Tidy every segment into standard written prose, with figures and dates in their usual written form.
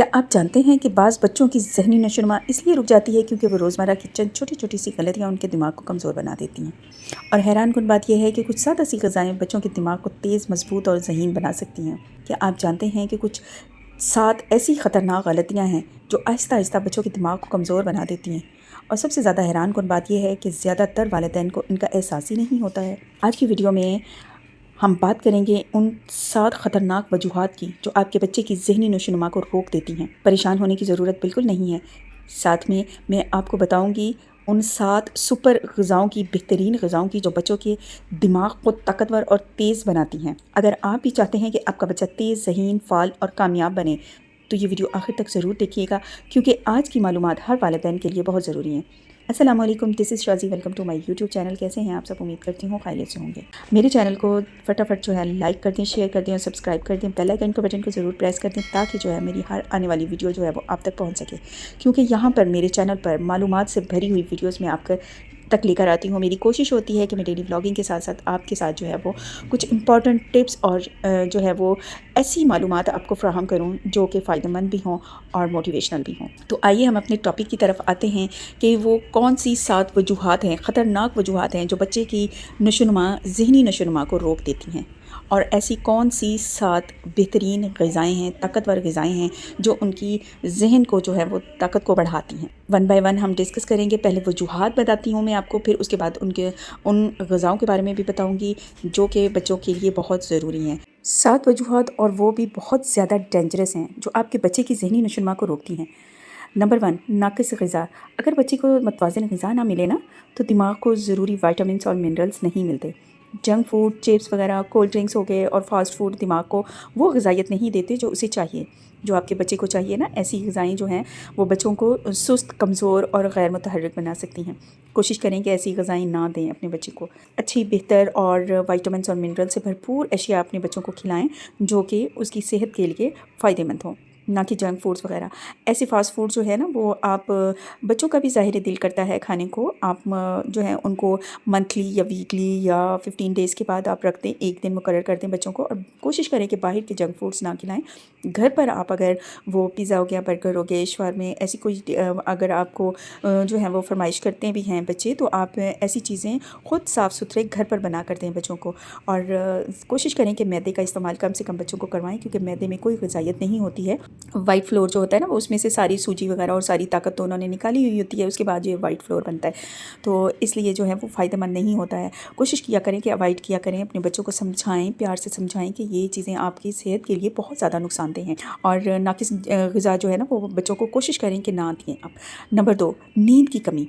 کیا آپ جانتے ہیں کہ بعض بچوں کی ذہنی نشوونما اس لیے رک جاتی ہے کیونکہ وہ روزمرہ کی چند چھوٹی چھوٹی سی غلطیاں ان کے دماغ کو کمزور بنا دیتی ہیں؟ اور حیران کن بات یہ ہے کہ کچھ سادہ سی غذائیں بچوں کے دماغ کو تیز، مضبوط اور ذہین بنا سکتی ہیں۔ کیا آپ جانتے ہیں کہ کچھ 7 ایسی خطرناک غلطیاں ہیں جو آہستہ آہستہ بچوں کے دماغ کو کمزور بنا دیتی ہیں؟ اور سب سے زیادہ حیران کن بات یہ ہے کہ زیادہ تر والدین کو ان کا احساس ہی نہیں ہوتا ہے۔ آج کی ویڈیو میں ہم بات کریں گے ان 7 خطرناک وجوہات کی جو آپ کے بچے کی ذہنی نشوونما کو روک دیتی ہیں۔ پریشان ہونے کی ضرورت بالکل نہیں ہے۔ ساتھ میں آپ کو بتاؤں گی ان 7 سپر غذاؤں کی، بہترین غذاؤں کی جو بچوں کے دماغ کو طاقتور اور تیز بناتی ہیں۔ اگر آپ بھی چاہتے ہیں کہ آپ کا بچہ تیز، ذہین، فعال اور کامیاب بنے تو یہ ویڈیو آخر تک ضرور دیکھیے گا، کیونکہ آج کی معلومات ہر والدین کے لیے بہت ضروری ہیں۔ السلام علیکم، this is Shazi, welcome to my YouTube channel. کیسے ہیں آپ سب؟ امید کرتی ہوں خیریت سے ہوں گے۔ میرے چینل کو فٹافٹ جو ہے لائک کر دیں، شیئر کر دیں اور سبسکرائب کر دیں۔ بیل آئیکن کے بٹن کو ضرور پریس کر دیں تاکہ جو ہے میری ہر آنے والی ویڈیو جو ہے وہ آپ تک پہنچ سکے، کیونکہ یہاں پر میرے چینل پر معلومات سے بھری ہوئی ویڈیوز میں آپ تک لے کر آتی ہوں۔ میری کوشش ہوتی ہے کہ میں ڈیلی ولاگنگ کے ساتھ ساتھ آپ کے ساتھ جو ہے وہ کچھ امپورٹنٹ ٹپس اور جو ہے وہ ایسی معلومات آپ کو فراہم کروں جو کہ فائدہ مند بھی ہوں اور موٹیویشنل بھی ہوں۔ تو آئیے ہم اپنے ٹاپک کی طرف آتے ہیں کہ وہ کون سی 7 وجوہات ہیں، خطرناک وجوہات ہیں جو بچے کی نشوونما، ذہنی نشوونما کو روک دیتی ہیں، اور ایسی کون سی 7 بہترین غذائیں ہیں، طاقتور غذائیں ہیں جو ان کی ذہن کو جو ہے وہ طاقت کو بڑھاتی ہیں۔ ون بائی ون ہم ڈسکس کریں گے۔ پہلے وجوہات بتاتی ہوں میں آپ کو، پھر اس کے بعد ان غذاؤں کے بارے میں بھی بتاؤں گی جو کہ بچوں کے لیے بہت ضروری ہیں۔ 7 وجوہات اور وہ بھی بہت زیادہ ڈینجرس ہیں جو آپ کے بچے کی ذہنی نشوونما کو روکتی ہیں۔ نمبر 1، ناقص غذا۔ اگر بچے کو متوازن غذا نہ ملے نا تو دماغ کو ضروری وائٹامنس اور منرلز نہیں ملتے۔ جنک فوڈ، چپس وغیرہ، کولڈ ڈرنکس ہو گئے اور فاسٹ فوڈ دماغ کو وہ غذائیت نہیں دیتے جو اسے چاہیے، جو آپ کے بچے کو چاہیے نا۔ ایسی غذائیں جو ہیں وہ بچوں کو سست، کمزور اور غیر متحرک بنا سکتی ہیں۔ کوشش کریں کہ ایسی غذائیں نہ دیں اپنے بچے کو۔ اچھی، بہتر اور وائٹامنس اور منرل سے بھرپور اشیاء اپنے بچوں کو کھلائیں جو کہ اس کی صحت کے لیے فائدہ مند ہوں، نہ کہ جنک فوڈس وغیرہ۔ ایسے فاسٹ فوڈ جو ہے نا وہ آپ بچوں کا بھی ظاہر دل کرتا ہے کھانے کو، آپ جو ہے ان کو منتھلی یا ویکلی یا 15 ڈیز کے بعد آپ رکھ دیں، ایک دن مقرر کر دیں بچوں کو، اور کوشش کریں کہ باہر کے جنک فوڈس نہ کھلائیں۔ گھر پر آپ اگر وہ پیزا ہو گیا، برگر ہو گئے، شاورما، ایسی کوئی اگر آپ کو جو ہے وہ فرمائش کرتے بھی ہیں بچے، تو آپ ایسی چیزیں خود صاف ستھرے گھر پر بنا کر دیں بچوں کو، اور کوشش کریں کہ میدے کا استعمال کم سے کم بچوں کو کروائیں، کیونکہ میدے میں کوئی غذائیت نہیں ہوتی ہے۔ وائٹ فلور جو ہوتا ہے نا وہ اس میں سے ساری سوجی وغیرہ اور ساری طاقت تو انہوں نے نکالی ہوئی ہوتی ہے، اس کے بعد یہ وائٹ فلور بنتا ہے، تو اس لیے جو ہے وہ فائدہ مند نہیں ہوتا ہے۔ کوشش کیا کریں کہ اوائڈ کیا کریں، اپنے بچوں کو سمجھائیں، پیار سے سمجھائیں کہ یہ چیزیں آپ کی صحت کے لیے بہت زیادہ نقصان دہ ہیں، اور ناقص غذا جو ہے نا وہ بچوں کو کوشش کریں کہ نہ دیں آپ۔ نمبر 2، نیند کی کمی۔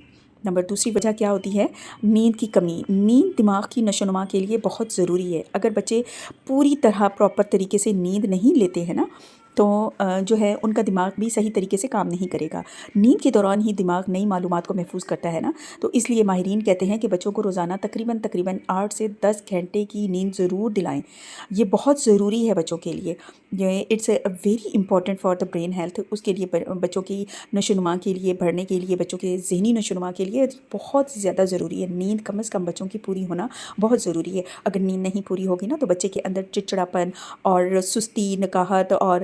دوسری وجہ کیا ہوتی ہے؟ نیند کی کمی۔ نیند دماغ کی نشوونما کے لیے بہت ضروری ہے۔ اگر بچے پوری طرح پراپر طریقے سے نیند نہیں لیتے ہیں نا تو جو ہے ان کا دماغ بھی صحیح طریقے سے کام نہیں کرے گا۔ نیند کے دوران ہی دماغ نئی معلومات کو محفوظ کرتا ہے نا، تو اس لیے ماہرین کہتے ہیں کہ بچوں کو روزانہ تقریباً 8 سے 10 گھنٹے کی نیند ضرور دلائیں۔ یہ بہت ضروری ہے بچوں کے لیے، یہ it's a very important for the brain health. اس کے لیے بچوں کی نشوونما کے لیے، بڑھنے کے لیے، بچوں کے ذہنی نشوونما کے لیے بہت زیادہ ضروری ہے۔ نیند کم از کم بچوں کی پوری ہونا بہت ضروری ہے۔ اگر نیند نہیں پوری ہوگی نا تو بچے کے اندر چڑچڑاپن اور سستی، نکاہت، اور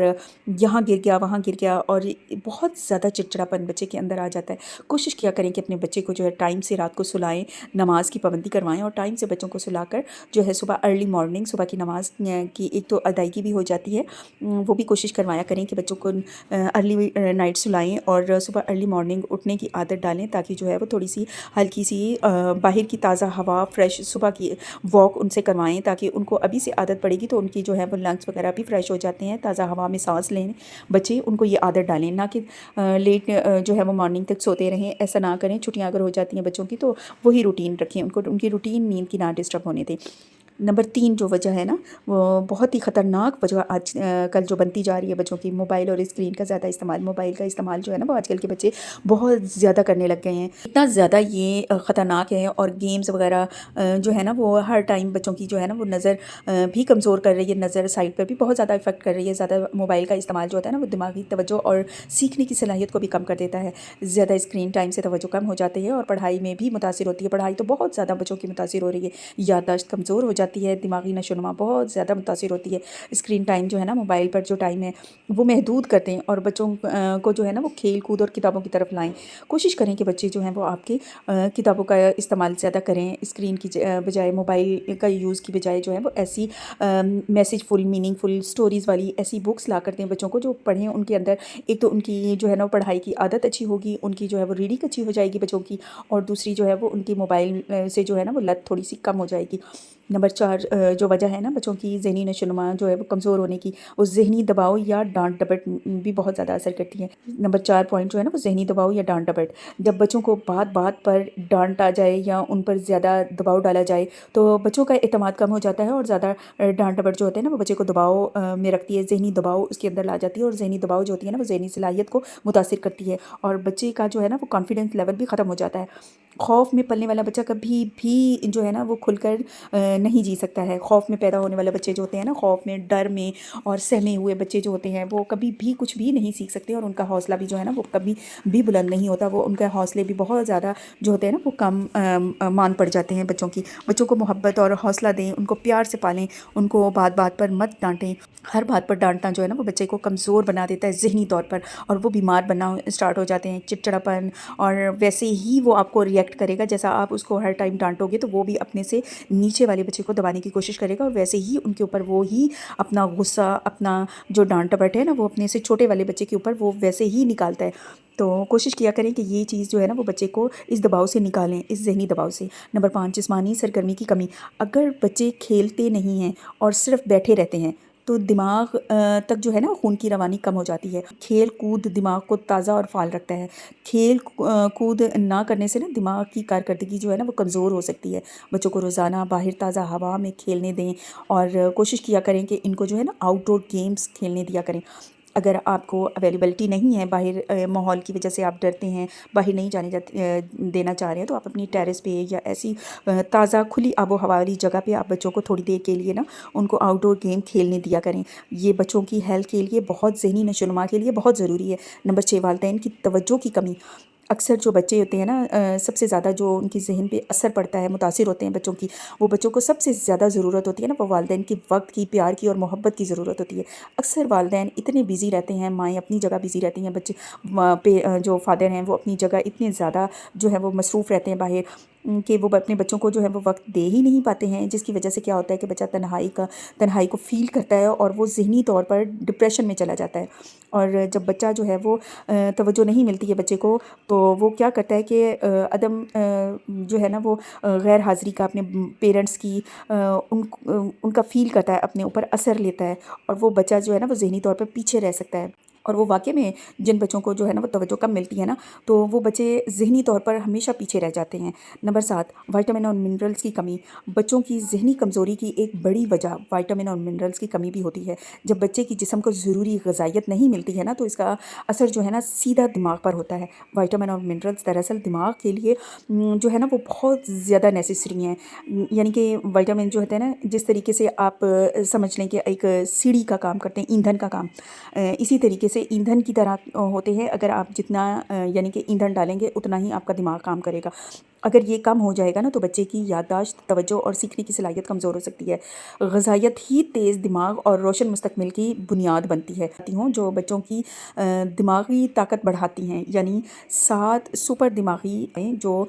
یہاں گر گیا وہاں گر گیا، اور بہت زیادہ چڑچڑاپن بچے کے اندر آ جاتا ہے۔ کوشش کیا کریں کہ اپنے بچے کو جو ہے ٹائم سے رات کو سلائیں، نماز کی پابندی کروائیں، اور ٹائم سے بچوں کو سلا کر جو ہے صبح ارلی مارننگ، صبح کی نماز کی ایک تو ادائیگی بھی ہو جاتی ہے، وہ بھی کوشش کروایا کریں کہ بچوں کو ارلی نائٹ سلائیں اور صبح ارلی مارننگ اٹھنے کی عادت ڈالیں، تاکہ جو ہے وہ تھوڑی سی ہلکی سی باہر کی تازہ ہوا، فریش صبح کی واک ان سے کروائیں، تاکہ ان کو ابھی سے عادت پڑے گی تو ان کی جو ہے وہ لنگس وغیرہ بھی فریش ہو جاتے ہیں۔ تازہ ہوا میں سانس لیں بچے، ان کو یہ عادت ڈالیں، نہ کہ لیٹ جو ہے وہ مارننگ تک سوتے رہیں، ایسا نہ کریں۔ چھٹیاں اگر ہو جاتی ہیں بچوں کی تو وہی روٹین رکھیں، ان کو ان کی روٹین نیند کی نہ ڈسٹرب ہونے دیں۔ نمبر 3 جو وجہ ہے نا وہ بہت ہی خطرناک وجہ آج کل جو بنتی جا رہی ہے بچوں کی، موبائل اور اسکرین کا زیادہ استعمال۔ موبائل کا استعمال جو ہے نا وہ آج کل کے بچے بہت زیادہ کرنے لگ گئے ہیں، اتنا زیادہ یہ خطرناک ہے، اور گیمز وغیرہ جو ہے نا وہ ہر ٹائم بچوں کی جو ہے نا وہ نظر بھی کمزور کر رہی ہے، نظر سائڈ پر بھی بہت زیادہ افیکٹ کر رہی ہے۔ زیادہ موبائل کا استعمال جو ہوتا ہے نا وہ دماغی توجہ اور سیکھنے کی صلاحیت کو بھی کم کر دیتا ہے۔ زیادہ اسکرین ٹائم سے توجہ کم ہو جاتی ہے اور پڑھائی میں بھی متاثر ہوتی ہے، پڑھائی تو بہت زیادہ بچوں کی متاثر ہو رہی ہے، یادداشت کمزور ہو جاتی جاتی ہے، دماغی نشو و نما بہت زیادہ متاثر ہوتی ہے۔ اسکرین ٹائم جو ہے نا، موبائل پر جو ٹائم ہے وہ محدود کر دیں اور بچوں کو جو ہے نا وہ کھیل کود اور کتابوں کی طرف لائیں۔ کوشش کریں کہ بچے جو ہیں وہ آپ کی کتابوں کا استعمال زیادہ کریں، اسکرین کی بجائے، موبائل کا یوز کی بجائے جو ہے وہ ایسی میسیج فل، میننگ فل اسٹوریز والی ایسی بکس لا کر دیں بچوں کو جو پڑھیں۔ ان کے اندر ایک تو ان کی جو ہے نا پڑھائی کی عادت اچھی ہوگی، ان کی جو ہے وہ ریڈنگ اچھی ہو جائے گی بچوں کی، اور دوسری جو ہے وہ ان کی موبائل سے جو ہے نا وہ لت تھوڑی سی کم ہو جائے گی۔ نمبر 4 جو وجہ ہے نا بچوں کی ذہنی نشو و نما جو ہے وہ کمزور ہونے کی، وہ ذہنی دباؤ یا ڈانٹ ڈپٹ بھی بہت زیادہ اثر کرتی ہے۔ نمبر 4 پوائنٹ جو ہے نا وہ ذہنی دباؤ یا ڈانٹ ڈپٹ۔ جب بچوں کو بات بات پر ڈانٹا جائے یا ان پر زیادہ دباؤ ڈالا جائے تو بچوں کا اعتماد کم ہو جاتا ہے، اور زیادہ ڈانٹ ڈپٹ جو ہوتے ہیں نا وہ بچے کو دباؤ میں رکھتی ہے، ذہنی دباؤ اس کے اندر لا جاتی ہے، اور ذہنی دباؤ جو ہوتی ہے نا وہ ذہنی صلاحیت کو متاثر کرتی ہے، اور بچے کا جو ہے نا وہ کانفیڈنس لیول بھی ختم ہو جاتا ہے۔ خوف میں پلنے والا بچہ کبھی بھی جو ہے نا وہ کھل کر نہیں جی سکتا ہے۔ خوف میں پیدا ہونے والے بچے جو ہوتے ہیں نا، خوف میں، ڈر میں اور سہمے ہوئے بچے جو ہوتے ہیں وہ کبھی بھی کچھ بھی نہیں سیکھ سکتے، اور ان کا حوصلہ بھی جو ہے نا وہ کبھی بھی بلند نہیں ہوتا، وہ ان کے حوصلے بھی بہت زیادہ جو ہوتے ہیں نا وہ کم مان پڑ جاتے ہیں بچوں کی۔ بچوں کو محبت اور حوصلہ دیں، ان کو پیار سے پالیں، ان کو بات بات پر مت ڈانٹیں۔ ہر بات پر ڈانٹنا جو ہے نا وہ بچے کو کمزور بنا دیتا ہے ذہنی طور پر، اور وہ بیمار بننا اسٹارٹ ہو جاتے ہیں، چڑچڑاپن، اور ویسے ہی وہ آپ کو ریئیکٹ کرے گا جیسا آپ اس کو ہر ٹائم ڈانٹو گے تو وہ بھی اپنے سے نیچے والے بچے کو دبانے کی کوشش کرے گا، اور ویسے ہی ان کے اوپر وہ ہی اپنا غصہ، اپنا جو ڈانٹ ڈپٹ ہے نا وہ اپنے سے چھوٹے والے بچے کے اوپر وہ ویسے ہی نکالتا ہے۔ تو کوشش کیا کریں کہ یہ چیز جو ہے نا وہ بچے کو اس دباؤ سے نکالیں، اس ذہنی دباؤ سے۔ نمبر 5 جسمانی سرگرمی کی کمی۔ اگر بچے کھیلتے نہیں ہیں اور صرف بیٹھے رہتے ہیں تو دماغ تک جو ہے نا خون کی روانی کم ہو جاتی ہے۔ کھیل کود دماغ کو تازہ اور فعال رکھتا ہے۔ کھیل کود نہ کرنے سے نا دماغ کی کارکردگی جو ہے نا وہ کمزور ہو سکتی ہے۔ بچوں کو روزانہ باہر تازہ ہوا میں کھیلنے دیں، اور کوشش کیا کریں کہ ان کو جو ہے نا آؤٹ ڈور گیمز کھیلنے دیا کریں۔ اگر آپ کو اویلیبلٹی نہیں ہے، باہر ماحول کی وجہ سے آپ ڈرتے ہیں، باہر نہیں دینا چاہ رہے ہیں، تو آپ اپنی ٹیرس پہ یا ایسی تازہ کھلی آب و ہوا والی جگہ پہ آپ بچوں کو تھوڑی دیر کے لیے نا ان کو آؤٹ ڈور گیم کھیلنے دیا کریں۔ یہ بچوں کی ہیلتھ کے لیے بہت، ذہنی نشو و نما کے لیے بہت ضروری ہے۔ نمبر 6 والدین کی توجہ کی کمی۔ اکثر جو بچے ہوتے ہیں نا، سب سے زیادہ جو ان کی ذہن پہ اثر پڑتا ہے، متاثر ہوتے ہیں بچوں کی، وہ بچوں کو سب سے زیادہ ضرورت ہوتی ہے نا وہ والدین کی وقت کی، پیار کی اور محبت کی ضرورت ہوتی ہے۔ اکثر والدین اتنے بیزی رہتے ہیں، مائیں اپنی جگہ بیزی رہتی ہیں، بچے پہ جو فادر ہیں وہ اپنی جگہ اتنے زیادہ جو ہے وہ مصروف رہتے ہیں باہر، کہ وہ اپنے بچوں کو جو ہے وہ وقت دے ہی نہیں پاتے ہیں، جس کی وجہ سے کیا ہوتا ہے کہ بچہ تنہائی کو فیل کرتا ہے، اور وہ ذہنی طور پر ڈپریشن میں چلا جاتا ہے۔ اور جب بچہ جو ہے وہ توجہ نہیں ملتی ہے بچے کو، تو وہ کیا کرتا ہے کہ عدم جو ہے نا وہ غیر حاضری کا اپنے پیرنٹس کی ان کا فیل کرتا ہے، اپنے اوپر اثر لیتا ہے، اور وہ بچہ جو ہے نا وہ ذہنی طور پر پیچھے رہ سکتا ہے۔ اور وہ واقعے میں جن بچوں کو جو ہے نا وہ توجہ کم ملتی ہے نا، تو وہ بچے ذہنی طور پر ہمیشہ پیچھے رہ جاتے ہیں۔ نمبر 7 وائٹامن اور منرلز کی کمی۔ بچوں کی ذہنی کمزوری کی ایک بڑی وجہ وائٹامن اور منرلز کی کمی بھی ہوتی ہے۔ جب بچے کی جسم کو ضروری غذائیت نہیں ملتی ہے نا تو اس کا اثر جو ہے نا سیدھا دماغ پر ہوتا ہے۔ وائٹامن اور منرلز دراصل دماغ کے لیے جو ہے نا وہ بہت زیادہ نیسیسری ہیں، یعنی کہ وائٹامن جو ہوتے ہیں نا، جس طریقے سے آپ سمجھ لیں کہ ایک سیڑھی کا کام کرتے ہیں، ایندھن کا کام، اسی طریقے سے ایندھن کی طرح ہوتے ہیں۔ اگر آپ جتنا یعنی کہ ایندھن ڈالیں گے اتنا ہی آپ کا دماغ کام کرے گا۔ اگر یہ کم ہو جائے گا نا تو بچے کی یادداشت، توجہ اور سیکھنے کی صلاحیت کمزور ہو سکتی ہے۔ غذائیت ہی تیز دماغ اور روشن مستقبل کی بنیاد بنتی ہے، جو بچوں کی دماغی طاقت بڑھاتی ہیں، یعنی 7 سپر دماغی جو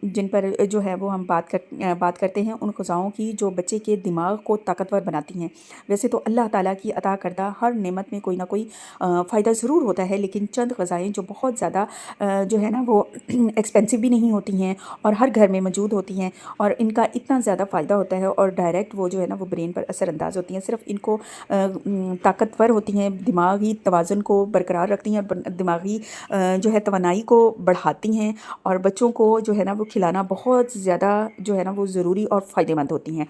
جن پر جو ہے وہ ہم بات کرتے ہیں، ان غذاؤں کی جو بچے کے دماغ کو طاقتور بناتی ہیں۔ ویسے تو اللہ تعالیٰ کی عطا کردہ ہر نعمت میں کوئی نہ کوئی فائدہ ضرور ہوتا ہے، لیکن چند غذائیں جو بہت زیادہ جو ہے نا وہ ایکسپینسو بھی نہیں ہوتی ہیں اور ہر گھر میں موجود ہوتی ہیں، اور ان کا اتنا زیادہ فائدہ ہوتا ہے، اور ڈائریکٹ وہ جو ہے نا وہ برین پر اثر انداز ہوتی ہیں، صرف ان کو طاقتور ہوتی ہیں، دماغی توازن کو برقرار رکھتی ہیں، اور دماغی جو ہے توانائی کو بڑھاتی ہیں، اور بچوں کو جو ہے نا وہ کھلانا بہت زیادہ جو ہے نا وہ ضروری اور فائدہ مند ہوتی ہیں۔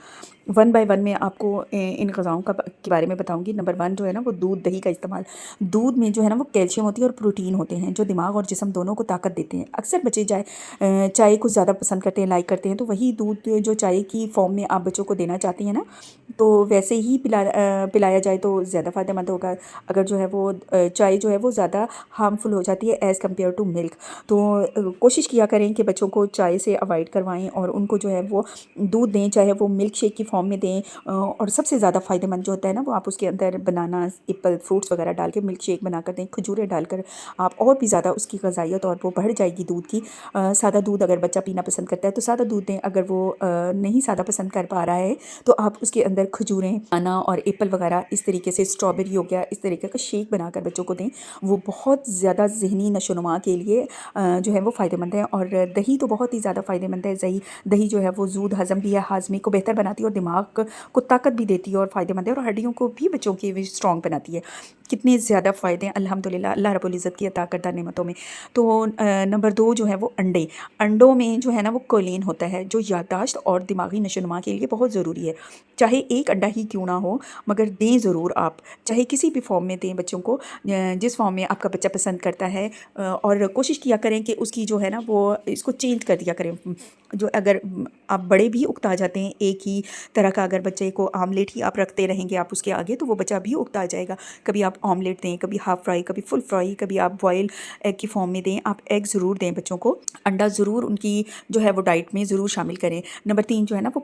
1 بائی 1 میں آپ کو ان غذاؤں کے بارے میں بتاؤں گی۔ نمبر 1 جو ہے نا وہ دودھ، دہی کا استعمال۔ دودھ میں جو ہے نا وہ کیلشیم ہوتی ہے اور پروٹین ہوتے ہیں جو دماغ اور جسم دونوں کو طاقت دیتے ہیں۔ اکثر بچے چائے کو زیادہ پسند کرتے ہیں، لائک کرتے ہیں، تو وہی دودھ جو چائے کی فارم میں آپ بچوں کو دینا چاہتے ہیں نا، تو ویسے ہی پلایا جائے تو زیادہ فائدہ مند ہوگا۔ اگر جو ہے وہ چائے جو ہے وہ زیادہ ہارمفل ہو جاتی ہے ایز کمپیئر ٹو ملک، تو کوشش کیا کریں کہ بچوں کو چائے سے اوائڈ کروائیں اور ان کو جو ہے وہ دودھ دیں، چاہے وہ ملک شیک کی فارم میں دیں، اور سب سے زیادہ فائدہ مند جو ہوتا ہے نا وہ آپ اس کے اندر بنانا، ایپل، فروٹس وغیرہ ڈال کے ملک شیک بنا کر دیں، کھجوریں ڈال کر آپ اور بھی زیادہ اس کی غذائیت اور وہ بڑھ جائے گی دودھ کی۔ سادہ دودھ اگر بچہ پینا پسند کرتا ہے تو سادہ دودھ دیں، اگر وہ نہیں سادہ پسند کر پا رہا ہے تو آپ اس کے اندر کھجوریں، انا اور ایپل وغیرہ اس طریقے سے، اسٹرابیری ہو گیا، اس طریقے کا شیک بنا کر بچوں کو دیں۔ وہ بہت زیادہ ذہنی نشو و نما کے لیے جو ہے وہ فائدہ مند ہے۔ اور دہی تو بہت ہی زیادہ فائدہ مند ہے۔ دہی جو ہے وہ زود ہضم بھی ہے، ہاضمے کو بہتر بناتی ہے اور دماغ کو طاقت بھی دیتی ہے اور فائدہ مند ہے، اور ہڈیوں کو بھی بچوں کی اسٹرانگ بناتی ہے۔ کتنے زیادہ فائدے ہیں الحمدللہ اللہ رب العزت کی عطا کردہ نعمتوں میں۔ تو نمبر 2 جو ہے وہ انڈوں میں جو ہے نا وہ کولین ہوتا ہے، جو یادداشت اور دماغی نشو و نما کے لیے بہت ضروری ہے۔ چاہے ایک انڈا ہی کیوں نہ ہو مگر دیں ضرور آپ، چاہے کسی بھی فارم میں دیں بچوں کو، جس فارم میں آپ کا بچہ پسند کرتا ہے، اور کوشش کیا کریں کہ اس کی جو ہے نا وہ اس کو چینج کر دیا کریں۔ جو اگر آپ بڑے بھی اکتا جاتے ہیں ایک ہی طرح کا، اگر بچے کو آملیٹ ہی آپ رکھتے رہیں گے آپ اس کے آگے، تو وہ بچہ بھی اکتا جائے گا۔ کبھی آپ آملیٹ دیں، کبھی ہاف فرائی، کبھی فل فرائی، کبھی آپ بوائل ایگ کی فارم میں دیں۔ آپ ایگ ضرور دیں بچوں کو، انڈا ضرور ان کی جو ہے وہ ڈائٹ میں ضرور شامل کریں۔ نمبر 3 جو ہے نا وہ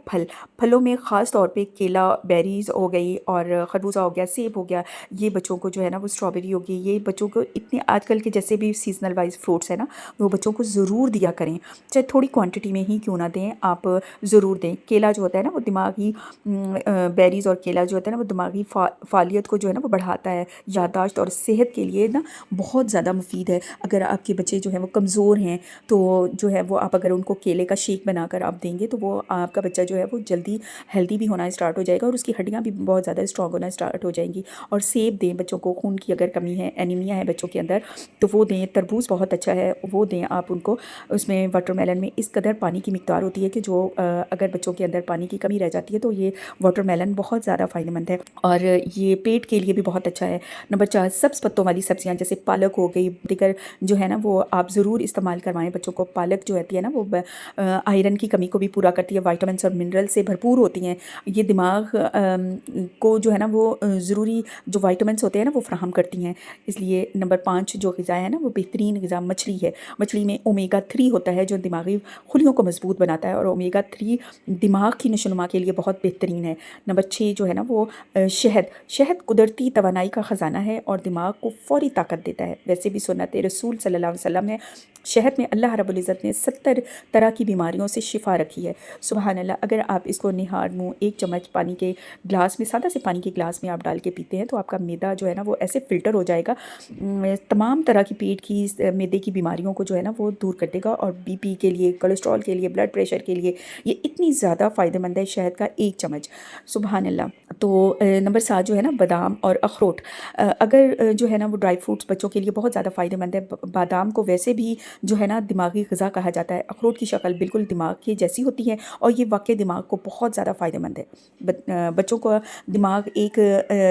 پھلوں میں خاص طور پہ کیلا، بیریز ہو گئی، اور خربوزہ ہو گیا، سیب ہو گیا، یہ بچوں کو جو ہے نا وہ اسٹرابیری ہو گئی، یہ بچوں کو اتنے آج کل کے جیسے بھی سیزنل وائز فروٹس ہیں نا وہ بچوں کو ضرور دیا کریں، چاہے تھوڑی کوانٹٹی میں ہی کیوں نہ دیں، آپ ضرور دیں۔ کیلا جو ہوتا ہے نا وہ دماغی بیریز اور کیلا جو ہوتا ہے نا وہ دماغی فعالیت کو جو ہے نا وہ بڑھاتا ہے، یادداشت اور صحت کے لیے نا بہت زیادہ مفید ہے۔ اگر آپ کے بچے جو ہیں وہ کمزور ہیں تو جو ہے وہ آپ اگر ان کو کیلے کا شیک بنا کر آپ دیں گے تو وہ آپ کا بچہ جو ہے وہ جلدی ہیلدی بھی ہونا اسٹارٹ ہو جائے گا اور اس کی ہڈیاں بھی بہت زیادہ اسٹرانگ ہونا اسٹارٹ ہو جائیں گی۔ اور سیب دیں بچوں کو، خون کی اگر کمی ہے، اینیمیا ہے بچوں کے اندر تو وہ دیں۔ تربوز بہت اچھا ہے، وہ دیں آپ ان کو۔ اس میں واٹر میلن میں اس قدر پانی کی مقدار ہوتی ہے کہ جو اگر بچوں کے اندر پانی کی کمی رہ جاتی ہے تو یہ واٹر میلن بہت زیادہ فائدہ مند ہے اور یہ پیٹ کے لیے بھی بہت اچھا ہے۔ نمبر 4 سبز پتوں والی سبزیاں جیسے پالک ہو گئی، دیگر جو ہے نا وہ آپ ضرور استعمال کروائیں بچوں کو۔ پالک جو ہوتی ہے نا وہ آئرن کی کمی کو بھی پورا کرتی ہے، وائٹامنس اور منرل سے بھرپور ہوتی ہیں، یہ دماغ کو جو ہے نا وہ ضروری جو وائٹامنس ہوتے ہیں نا وہ فراہم کرتی ہیں۔ اس لیے نمبر 5 جو غذا ہے نا وہ بہترین غذا مچھلی ہے۔ مچھلی میں اومیگا 3 ہوتا ہے جو دماغی خلیوں کو مضبوط بناتا ہے، اور اومیگا 3 دماغ کی نشو و نما کے لیے بہت بہترین ہے۔ نمبر 6 جو ہے نا وہ شہد قدرتی توانائی کا خزانہ ہے اور دماغ کو فوری طاقت دیتا ہے۔ ویسے بھی سنت رسول صلی اللہ علیہ وسلم نے شہد میں اللہ رب العزت نے 70 طرح کی بیماریوں سے شفا رکھی ہے۔ سبحان اللہ، اگر آپ اس کو نہار منہ 1 چمچ پانی کے گلاس میں، سادہ سے پانی کے گلاس میں آپ ڈال کے پیتے ہیں تو آپ کا میدا جو ہے نا وہ ایسے فلٹر ہو جائے گا، تمام طرح کی پیٹ کی، میدے کی بیماریوں کو جو ہے نا وہ دور کر دے گا، اور بی پی کے لیے، کولیسٹرول کے لیے، بلڈ پریشر کے لیے یہ اتنی زیادہ فائدہ مند ہے شہد کا 1 چمچ۔ سبحان اللہ۔ تو نمبر 7 جو ہے نا بادام اور اخروٹ، اگر جو ہے نا وہ ڈرائی فروٹس بچوں کے لیے بہت زیادہ فائدہ مند ہے۔ بادام کو ویسے بھی جو ہے نا دماغی غذا کہا جاتا ہے، اخروٹ کی شکل بالکل دماغ کے جیسی ہوتی ہے اور یہ واقعی دماغ کو بہت زیادہ فائدہ مند ہے۔ بچوں کو دماغ ایک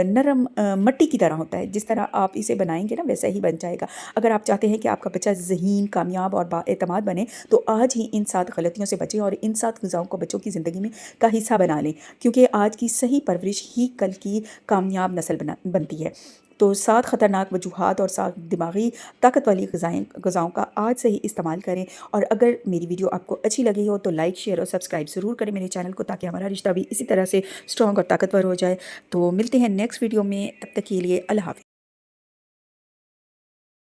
نرم مٹی کی طرح ہوتا ہے، جس طرح آپ اسے بنائیں گے نا ویسا ہی بن جائے گا۔ اگر آپ چاہتے ہیں کہ آپ کا بچہ ذہین، کامیاب اور با اعتماد بنے تو آج ہی ان 7 غلطیوں سے بچیں اور ان 7 غذاؤں کو بچوں کی زندگی میں کا حصہ بنا لیں، کیونکہ آج کی صحیح پرورش ہی کل کی کامیاب نسل بنتی ہے۔ تو 7 خطرناک وجوہات اور 7 دماغی طاقت والی غذاؤں کا آج سے ہی استعمال کریں، اور اگر میری ویڈیو آپ کو اچھی لگی ہو تو لائک، شیئر اور سبسکرائب ضرور کریں میرے چینل کو، تاکہ ہمارا رشتہ بھی اسی طرح سے اسٹرانگ اور طاقتور ہو جائے۔ تو ملتے ہیں نیکسٹ ویڈیو میں، تب تک کے لیے اللہ حافظ۔